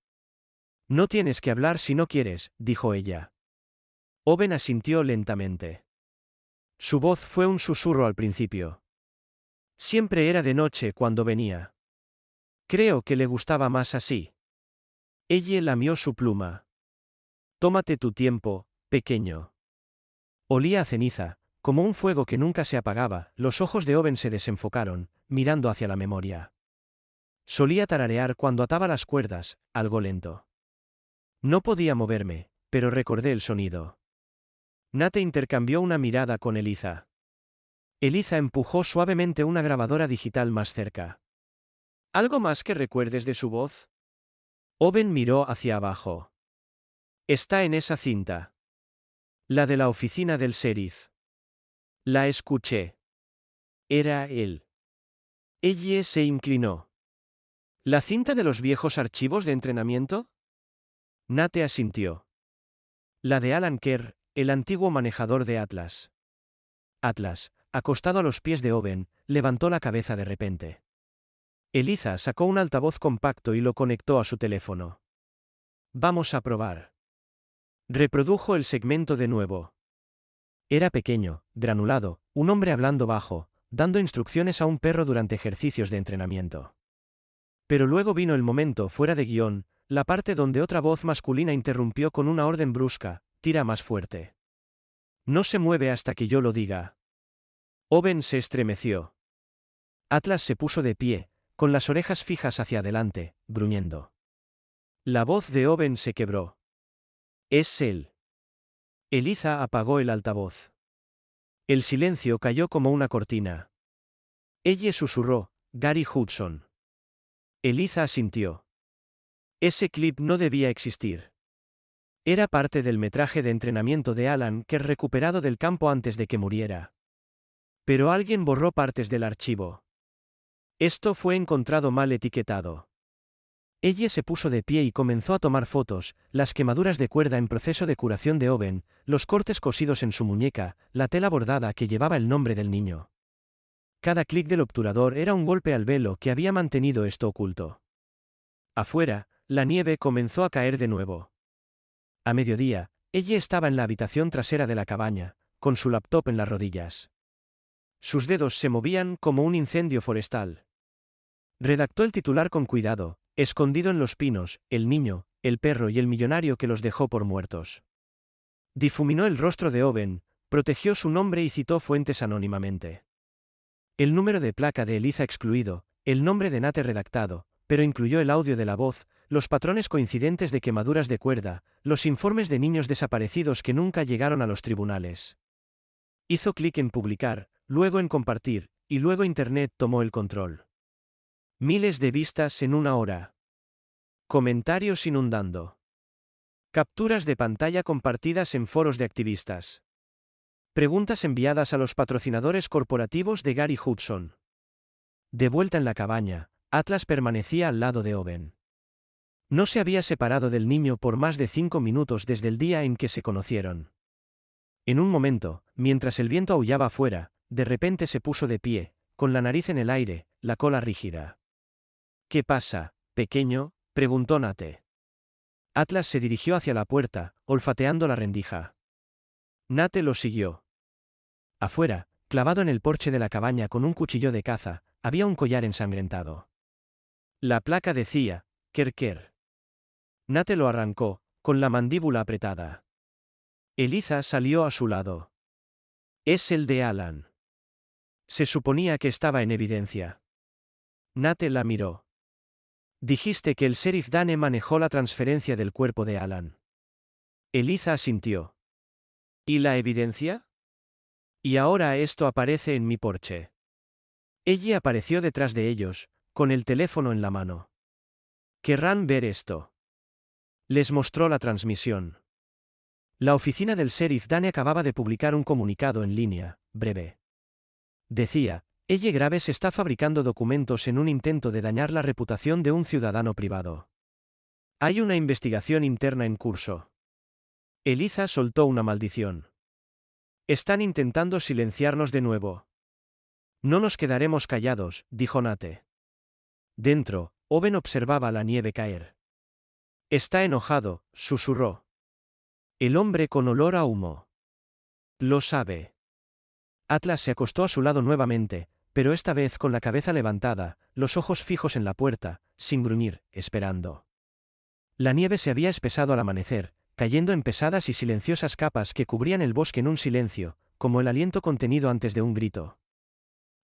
No tienes que hablar si no quieres, dijo ella. Owen asintió lentamente. Su voz fue un susurro al principio. Siempre era de noche cuando venía. Creo que le gustaba más así. Ella lamió su pluma. Tómate tu tiempo, pequeño. Olía a ceniza, como un fuego que nunca se apagaba. Los ojos de Owen se desenfocaron, mirando hacia la memoria. Solía tararear cuando ataba las cuerdas, algo lento. No podía moverme, pero recordé el sonido. Nate intercambió una mirada con Eliza. Eliza empujó suavemente una grabadora digital más cerca. ¿Algo más que recuerdes de su voz? Owen miró hacia abajo. Está en esa cinta. La de la oficina del sheriff. La escuché. Era él. Ellie se inclinó. ¿La cinta de los viejos archivos de entrenamiento? Nate asintió. La de Alan Kerr, el antiguo manejador de Atlas. Atlas, acostado a los pies de Owen, levantó la cabeza de repente. Eliza sacó un altavoz compacto y lo conectó a su teléfono. Vamos a probar. Reprodujo el segmento de nuevo. Era pequeño, granulado, un hombre hablando bajo, dando instrucciones a un perro durante ejercicios de entrenamiento. Pero luego vino el momento fuera de guión, la parte donde otra voz masculina interrumpió con una orden brusca: tira más fuerte. No se mueve hasta que yo lo diga. Owen se estremeció. Atlas se puso de pie, con las orejas fijas hacia adelante, gruñendo. La voz de Owen se quebró. Es él. Eliza apagó el altavoz. El silencio cayó como una cortina. Ella susurró: Gary Hudson. Eliza asintió. Ese clip no debía existir. Era parte del metraje de entrenamiento de Alan Kerr recuperado del campo antes de que muriera. Pero alguien borró partes del archivo. Esto fue encontrado mal etiquetado. Ella se puso de pie y comenzó a tomar fotos: las quemaduras de cuerda en proceso de curación de Owen, los cortes cosidos en su muñeca, la tela bordada que llevaba el nombre del niño. Cada clic del obturador era un golpe al velo que había mantenido esto oculto. Afuera, la nieve comenzó a caer de nuevo. A mediodía, ella estaba en la habitación trasera de la cabaña, con su laptop en las rodillas. Sus dedos se movían como un incendio forestal. Redactó el titular con cuidado: escondido en los pinos, el niño, el perro y el millonario que los dejó por muertos. Difuminó el rostro de Owen, protegió su nombre y citó fuentes anónimamente. El número de placa de Eliza excluido, el nombre de Nate redactado, pero incluyó el audio de la voz, los patrones coincidentes de quemaduras de cuerda, los informes de niños desaparecidos que nunca llegaron a los tribunales. Hizo clic en publicar, luego en compartir, y luego Internet tomó el control. Miles de vistas en una hora. Comentarios inundando. Capturas de pantalla compartidas en foros de activistas. Preguntas enviadas a los patrocinadores corporativos de Gary Hudson. De vuelta en la cabaña, Atlas permanecía al lado de Owen. No se había separado del niño por más de 5 minutos desde el día en que se conocieron. En un momento, mientras el viento aullaba afuera, de repente se puso de pie, con la nariz en el aire, la cola rígida. ¿Qué pasa, pequeño?, preguntó Nate. Atlas se dirigió hacia la puerta, olfateando la rendija. Nate lo siguió. Afuera, clavado en el porche de la cabaña con un cuchillo de caza, había un collar ensangrentado. La placa decía: Kerr. Nate lo arrancó, con la mandíbula apretada. Eliza salió a su lado. Es el de Alan. Se suponía que estaba en evidencia. Nate la miró. Dijiste que el sheriff Dane manejó la transferencia del cuerpo de Alan. Eliza asintió. ¿Y la evidencia? Y ahora esto aparece en mi porche. Ella apareció detrás de ellos, con el teléfono en la mano. Querrán ver esto. Les mostró la transmisión. La oficina del sheriff Dane acababa de publicar un comunicado en línea, breve. Decía: Ella Graves está fabricando documentos en un intento de dañar la reputación de un ciudadano privado. Hay una investigación interna en curso. Eliza soltó una maldición. Están intentando silenciarnos de nuevo. No nos quedaremos callados, dijo Nate. Dentro, Owen observaba la nieve caer. Está enojado, susurró. El hombre con olor a humo. Lo sabe. Atlas se acostó a su lado nuevamente, pero esta vez con la cabeza levantada, los ojos fijos en la puerta, sin gruñir, esperando. La nieve se había espesado al amanecer, cayendo en pesadas y silenciosas capas que cubrían el bosque en un silencio, como el aliento contenido antes de un grito.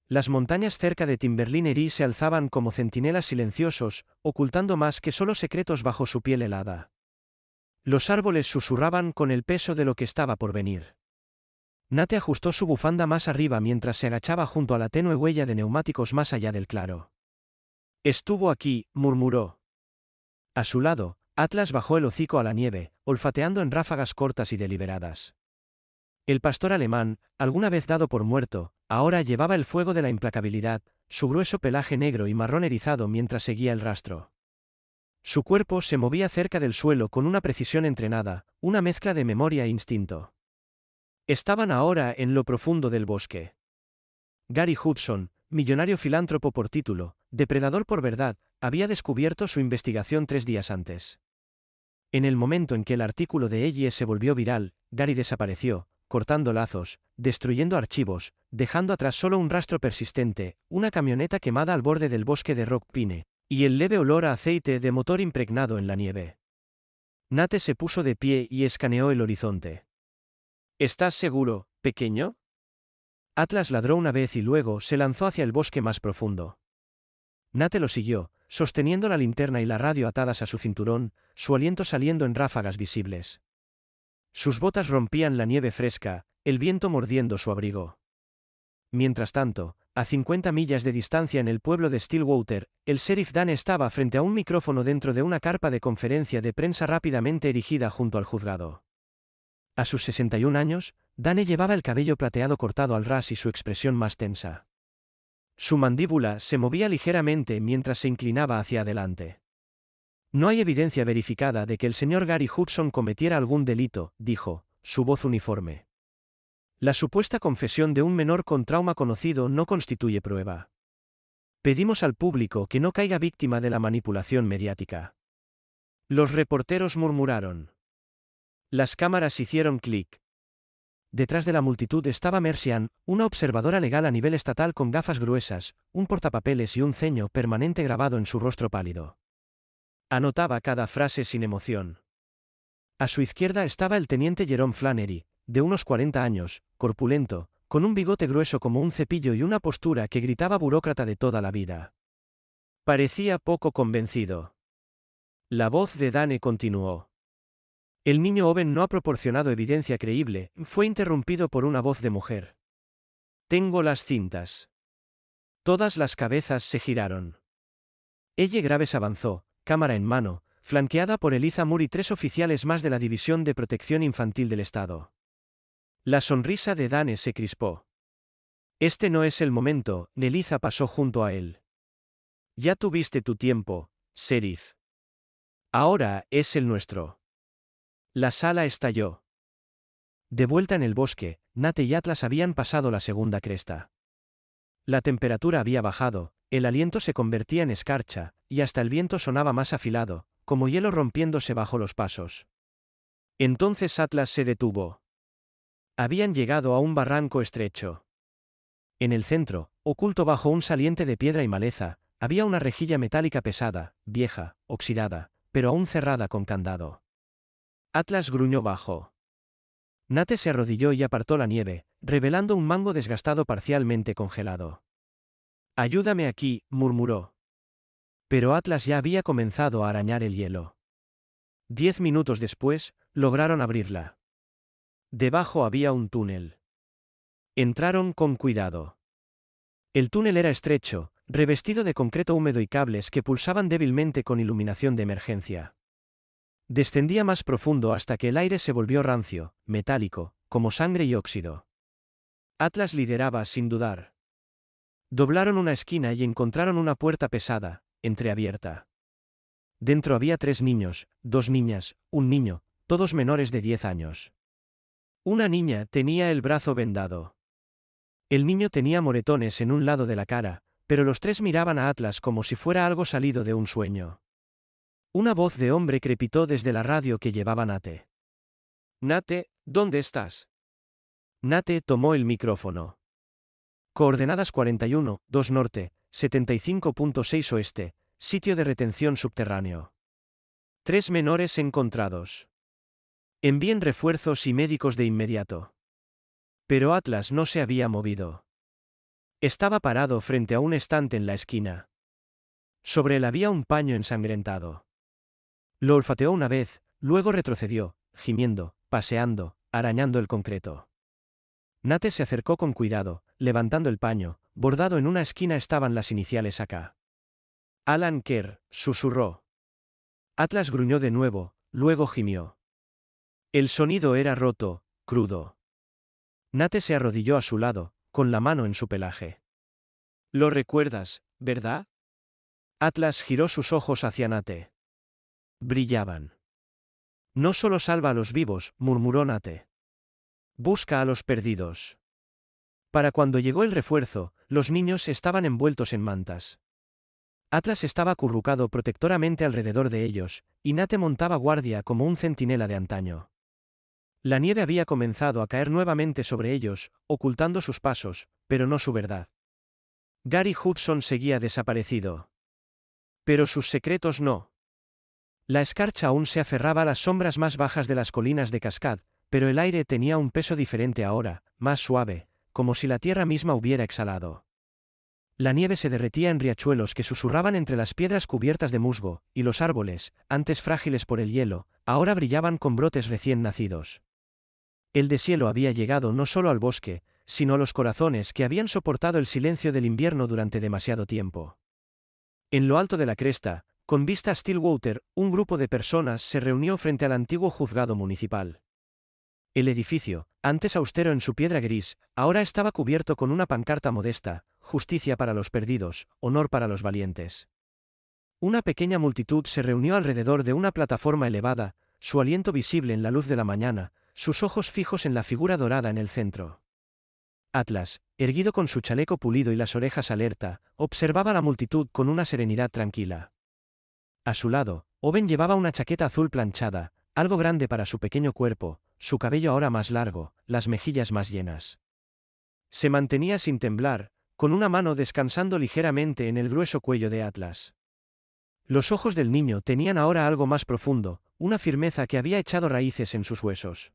Las montañas cerca de Timberline Erie se alzaban como centinelas silenciosos, ocultando más que solo secretos bajo su piel helada. Los árboles susurraban con el peso de lo que estaba por venir. Nate ajustó su bufanda más arriba mientras se agachaba junto a la tenue huella de neumáticos más allá del claro. Estuvo aquí, murmuró. A su lado, Atlas bajó el hocico a la nieve, olfateando en ráfagas cortas y deliberadas. El pastor alemán, alguna vez dado por muerto, ahora llevaba el fuego de la implacabilidad, su grueso pelaje negro y marrón erizado mientras seguía el rastro. Su cuerpo se movía cerca del suelo con una precisión entrenada, una mezcla de memoria e instinto. Estaban ahora en lo profundo del bosque. Gary Hudson, millonario filántropo por título, depredador por verdad, había descubierto su investigación 3 días antes. En el momento en que el artículo de Elle se volvió viral, Gary desapareció, cortando lazos, destruyendo archivos, dejando atrás solo un rastro persistente, una camioneta quemada al borde del bosque de Rock Pine, y el leve olor a aceite de motor impregnado en la nieve. Nate se puso de pie y escaneó el horizonte. ¿Estás seguro, pequeño? Atlas ladró una vez y luego se lanzó hacia el bosque más profundo. Nate lo siguió, sosteniendo la linterna y la radio atadas a su cinturón, su aliento saliendo en ráfagas visibles. Sus botas rompían la nieve fresca, el viento mordiendo su abrigo. Mientras tanto, a 50 millas de distancia en el pueblo de Stillwater, el sheriff Dan estaba frente a un micrófono dentro de una carpa de conferencia de prensa rápidamente erigida junto al juzgado. A sus 61 años, Dane llevaba el cabello plateado cortado al ras y su expresión más tensa. Su mandíbula se movía ligeramente mientras se inclinaba hacia adelante. No hay evidencia verificada de que el señor Gary Hudson cometiera algún delito, dijo, su voz uniforme. La supuesta confesión de un menor con trauma conocido no constituye prueba. Pedimos al público que no caiga víctima de la manipulación mediática. Los reporteros murmuraron. Las cámaras hicieron clic. Detrás de la multitud estaba Mercy Ann, una observadora legal a nivel estatal con gafas gruesas, un portapapeles y un ceño permanente grabado en su rostro pálido. Anotaba cada frase sin emoción. A su izquierda estaba el teniente Jerome Flannery, de unos 40 años, corpulento, con un bigote grueso como un cepillo y una postura que gritaba burócrata de toda la vida. Parecía poco convencido. La voz de Dane continuó. El niño Owen no ha proporcionado evidencia creíble, fue interrumpido por una voz de mujer. Tengo las cintas. Todas las cabezas se giraron. Elle Graves avanzó, cámara en mano, flanqueada por Eliza Moore y 3 oficiales más de la División de Protección Infantil del Estado. La sonrisa de Dane se crispó. Este no es el momento, Eliza pasó junto a él. Ya tuviste tu tiempo, sheriff. Ahora es el nuestro. La sala estalló. De vuelta en el bosque, Nate y Atlas habían pasado la segunda cresta. La temperatura había bajado, el aliento se convertía en escarcha, y hasta el viento sonaba más afilado, como hielo rompiéndose bajo los pasos. Entonces Atlas se detuvo. Habían llegado a un barranco estrecho. En el centro, oculto bajo un saliente de piedra y maleza, había una rejilla metálica pesada, vieja, oxidada, pero aún cerrada con candado. Atlas gruñó bajo. Nate se arrodilló y apartó la nieve, revelando un mango desgastado parcialmente congelado. Ayúdame aquí, murmuró. Pero Atlas ya había comenzado a arañar el hielo. 10 minutos después, lograron abrirla. Debajo había un túnel. Entraron con cuidado. El túnel era estrecho, revestido de concreto húmedo y cables que pulsaban débilmente con iluminación de emergencia. Descendía más profundo hasta que el aire se volvió rancio, metálico, como sangre y óxido. Atlas lideraba sin dudar. Doblaron una esquina y encontraron una puerta pesada, entreabierta. Dentro había 3 niños, 2 niñas, un niño, todos menores de 10 años. Una niña tenía el brazo vendado. El niño tenía moretones en un lado de la cara, pero los 3 miraban a Atlas como si fuera algo salido de un sueño. Una voz de hombre crepitó desde la radio que llevaba Nate. Nate, ¿dónde estás? Nate tomó el micrófono. Coordenadas 41, 2 norte, 75.6 oeste, sitio de retención subterráneo. 3 menores encontrados. Envíen refuerzos y médicos de inmediato. Pero Atlas no se había movido. Estaba parado frente a un estante en la esquina. Sobre él había un paño ensangrentado. Lo olfateó una vez, luego retrocedió, gimiendo, paseando, arañando el concreto. Nate se acercó con cuidado, levantando el paño, bordado en una esquina estaban las iniciales AK. Alan Kerr, susurró. Atlas gruñó de nuevo, luego gimió. El sonido era roto, crudo. Nate se arrodilló a su lado, con la mano en su pelaje. Lo recuerdas, ¿verdad? Atlas giró sus ojos hacia Nate. Brillaban. No solo salva a los vivos, murmuró Nate. Busca a los perdidos. Para cuando llegó el refuerzo, los niños estaban envueltos en mantas. Atlas estaba acurrucado protectoramente alrededor de ellos, y Nate montaba guardia como un centinela de antaño. La nieve había comenzado a caer nuevamente sobre ellos, ocultando sus pasos, pero no su verdad. Gary Hudson seguía desaparecido. Pero sus secretos no. La escarcha aún se aferraba a las sombras más bajas de las colinas de Cascade, pero el aire tenía un peso diferente ahora, más suave, como si la tierra misma hubiera exhalado. La nieve se derretía en riachuelos que susurraban entre las piedras cubiertas de musgo, y los árboles, antes frágiles por el hielo, ahora brillaban con brotes recién nacidos. El deshielo había llegado no solo al bosque, sino a los corazones que habían soportado el silencio del invierno durante demasiado tiempo. En lo alto de la cresta, con vista a Stillwater, un grupo de personas se reunió frente al antiguo juzgado municipal. El edificio, antes austero en su piedra gris, ahora estaba cubierto con una pancarta modesta: justicia para los perdidos, honor para los valientes. Una pequeña multitud se reunió alrededor de una plataforma elevada, su aliento visible en la luz de la mañana, sus ojos fijos en la figura dorada en el centro. Atlas, erguido con su chaleco pulido y las orejas alerta, observaba la multitud con una serenidad tranquila. A su lado, Owen llevaba una chaqueta azul planchada, algo grande para su pequeño cuerpo, su cabello ahora más largo, las mejillas más llenas. Se mantenía sin temblar, con una mano descansando ligeramente en el grueso cuello de Atlas. Los ojos del niño tenían ahora algo más profundo, una firmeza que había echado raíces en sus huesos.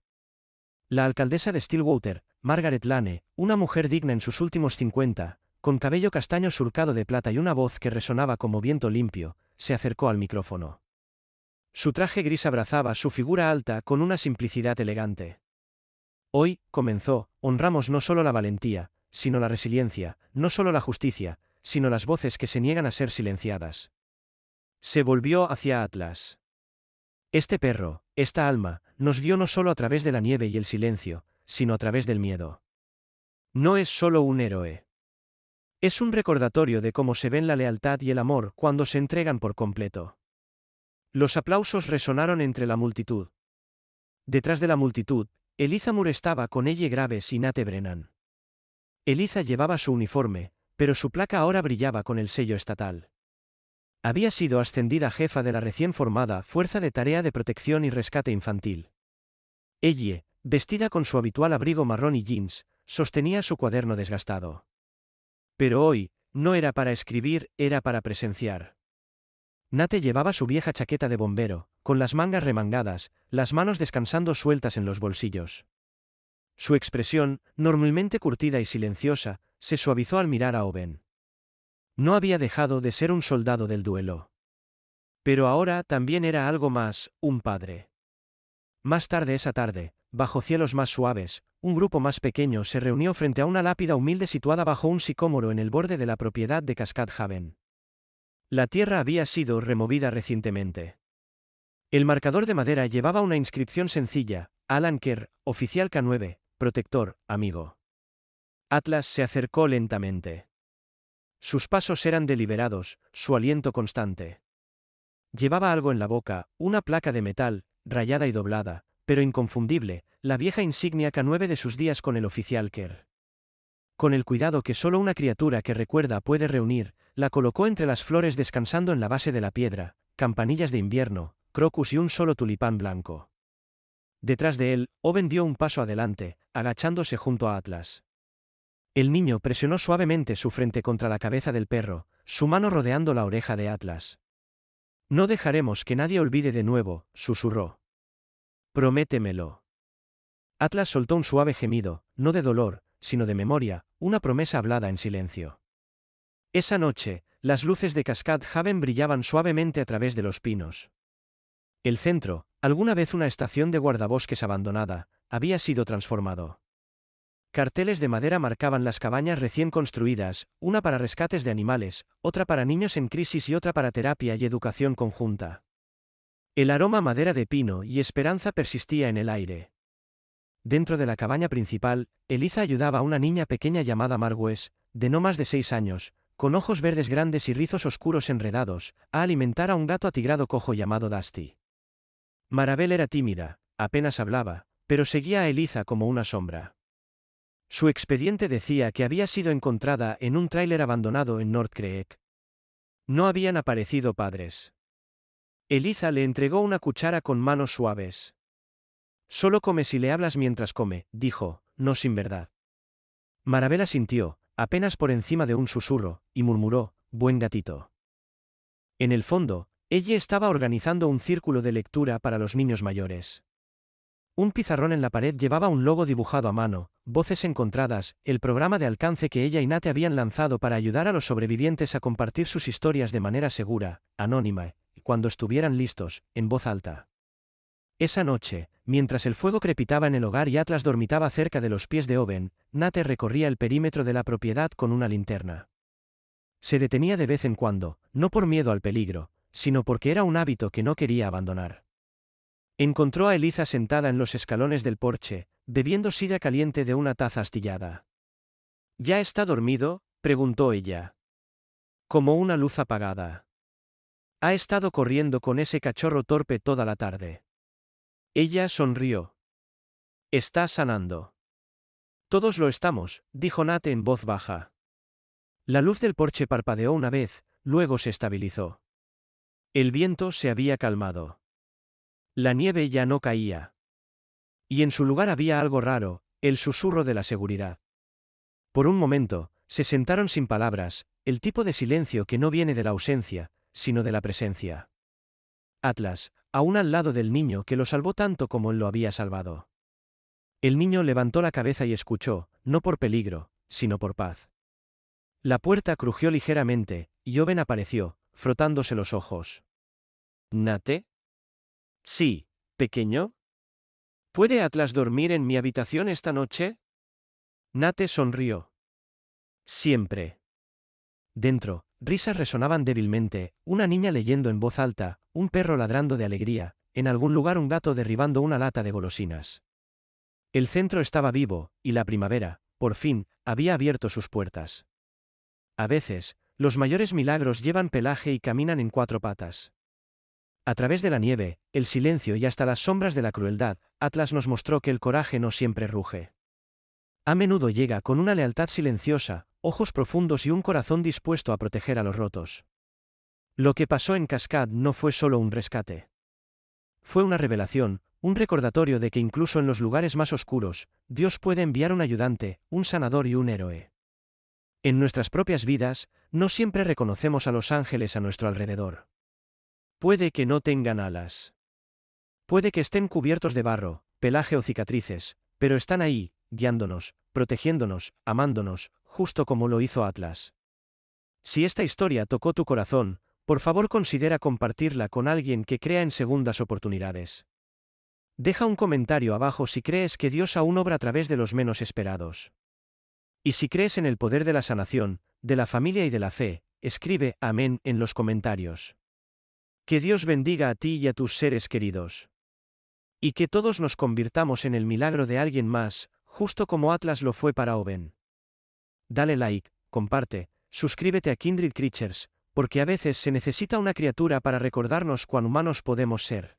La alcaldesa de Stillwater, Margaret Lane, una mujer digna en sus últimos 50, con cabello castaño surcado de plata y una voz que resonaba como viento limpio, se acercó al micrófono. Su traje gris abrazaba su figura alta con una simplicidad elegante. Hoy, comenzó, honramos no solo la valentía, sino la resiliencia, no solo la justicia, sino las voces que se niegan a ser silenciadas. Se volvió hacia Atlas. Este perro, esta alma, nos guió no solo a través de la nieve y el silencio, sino a través del miedo. No es solo un héroe. Es un recordatorio de cómo se ven la lealtad y el amor cuando se entregan por completo. Los aplausos resonaron entre la multitud. Detrás de la multitud, Eliza Moore estaba con Elle Graves y Nate Brennan. Eliza llevaba su uniforme, pero su placa ahora brillaba con el sello estatal. Había sido ascendida jefa de la recién formada Fuerza de Tarea de Protección y Rescate Infantil. Elle, vestida con su habitual abrigo marrón y jeans, sostenía su cuaderno desgastado. Pero hoy, no era para escribir, era para presenciar. Nate llevaba su vieja chaqueta de bombero, con las mangas remangadas, las manos descansando sueltas en los bolsillos. Su expresión, normalmente curtida y silenciosa, se suavizó al mirar a Owen. No había dejado de ser un soldado del duelo. Pero ahora también era algo más, un padre. Más tarde esa tarde, bajo cielos más suaves, un grupo más pequeño se reunió frente a una lápida humilde situada bajo un sicómoro en el borde de la propiedad de Cascade Haven. La tierra había sido removida recientemente. El marcador de madera llevaba una inscripción sencilla: Alan Kerr, oficial K9, protector, amigo. Atlas se acercó lentamente. Sus pasos eran deliberados, su aliento constante. Llevaba algo en la boca, una placa de metal, rayada y doblada, pero inconfundible, la vieja insignia K9 de sus días con el oficial Kerr. Con el cuidado que solo una criatura que recuerda puede reunir, la colocó entre las flores descansando en la base de la piedra, campanillas de invierno, crocus y un solo tulipán blanco. Detrás de él, Owen dio un paso adelante, agachándose junto a Atlas. El niño presionó suavemente su frente contra la cabeza del perro, su mano rodeando la oreja de Atlas. No dejaremos que nadie olvide de nuevo, susurró. Prométemelo. Atlas soltó un suave gemido, no de dolor, sino de memoria, una promesa hablada en silencio. Esa noche, las luces de Cascade Haven brillaban suavemente a través de los pinos. El centro, alguna vez una estación de guardabosques abandonada, había sido transformado. Carteles de madera marcaban las cabañas recién construidas, una para rescates de animales, otra para niños en crisis y otra para terapia y educación conjunta. El aroma a madera de pino y esperanza persistía en el aire. Dentro de la cabaña principal, Eliza ayudaba a una niña pequeña llamada Margues, de no más de 6 años, con ojos verdes grandes y rizos oscuros enredados, a alimentar a un gato atigrado cojo llamado Dusty. Marabel era tímida, apenas hablaba, pero seguía a Eliza como una sombra. Su expediente decía que había sido encontrada en un tráiler abandonado en North Creek. No habían aparecido padres. Eliza le entregó una cuchara con manos suaves. Solo come si le hablas mientras come, dijo, no sin verdad. Marabel asintió, apenas por encima de un susurro, y murmuró, buen gatito. En el fondo, ella estaba organizando un círculo de lectura para los niños mayores. Un pizarrón en la pared llevaba un logo dibujado a mano, voces encontradas, el programa de alcance que ella y Nate habían lanzado para ayudar a los sobrevivientes a compartir sus historias de manera segura, anónima, y cuando estuvieran listos, en voz alta. Esa noche, mientras el fuego crepitaba en el hogar y Atlas dormitaba cerca de los pies de Owen, Nate recorría el perímetro de la propiedad con una linterna. Se detenía de vez en cuando, no por miedo al peligro, sino porque era un hábito que no quería abandonar. Encontró a Eliza sentada en los escalones del porche, bebiendo sidra caliente de una taza astillada. ¿Ya está dormido?, preguntó ella. Como una luz apagada. Ha estado corriendo con ese cachorro torpe toda la tarde. Ella sonrió. Está sanando. Todos lo estamos, dijo Nate en voz baja. La luz del porche parpadeó una vez, luego se estabilizó. El viento se había calmado. La nieve ya no caía. Y en su lugar había algo raro, el susurro de la seguridad. Por un momento, se sentaron sin palabras, el tipo de silencio que no viene de la ausencia, sino de la presencia. Atlas, aún al lado del niño que lo salvó tanto como él lo había salvado. El niño levantó la cabeza y escuchó, no por peligro, sino por paz. La puerta crujió ligeramente, y Owen apareció, frotándose los ojos. ¿Nate? Sí, pequeño. ¿Puede Atlas dormir en mi habitación esta noche? Nate sonrió. Siempre. Dentro, risas resonaban débilmente, una niña leyendo en voz alta, un perro ladrando de alegría, en algún lugar un gato derribando una lata de golosinas. El centro estaba vivo, y la primavera, por fin, había abierto sus puertas. A veces, los mayores milagros llevan pelaje y caminan en 4 patas. A través de la nieve, el silencio y hasta las sombras de la crueldad, Atlas nos mostró que el coraje no siempre ruge. A menudo llega con una lealtad silenciosa, ojos profundos y un corazón dispuesto a proteger a los rotos. Lo que pasó en Cascade no fue solo un rescate. Fue una revelación, un recordatorio de que incluso en los lugares más oscuros, Dios puede enviar un ayudante, un sanador y un héroe. En nuestras propias vidas, no siempre reconocemos a los ángeles a nuestro alrededor. Puede que no tengan alas. Puede que estén cubiertos de barro, pelaje o cicatrices, pero están ahí, guiándonos, protegiéndonos, amándonos, justo como lo hizo Atlas. Si esta historia tocó tu corazón, por favor considera compartirla con alguien que crea en segundas oportunidades. Deja un comentario abajo si crees que Dios aún obra a través de los menos esperados. Y si crees en el poder de la sanación, de la familia y de la fe, escribe amén en los comentarios. Que Dios bendiga a ti y a tus seres queridos. Y que todos nos convirtamos en el milagro de alguien más, justo como Atlas lo fue para Owen. Dale like, comparte, suscríbete a Kindred Creatures, porque a veces se necesita una criatura para recordarnos cuán humanos podemos ser.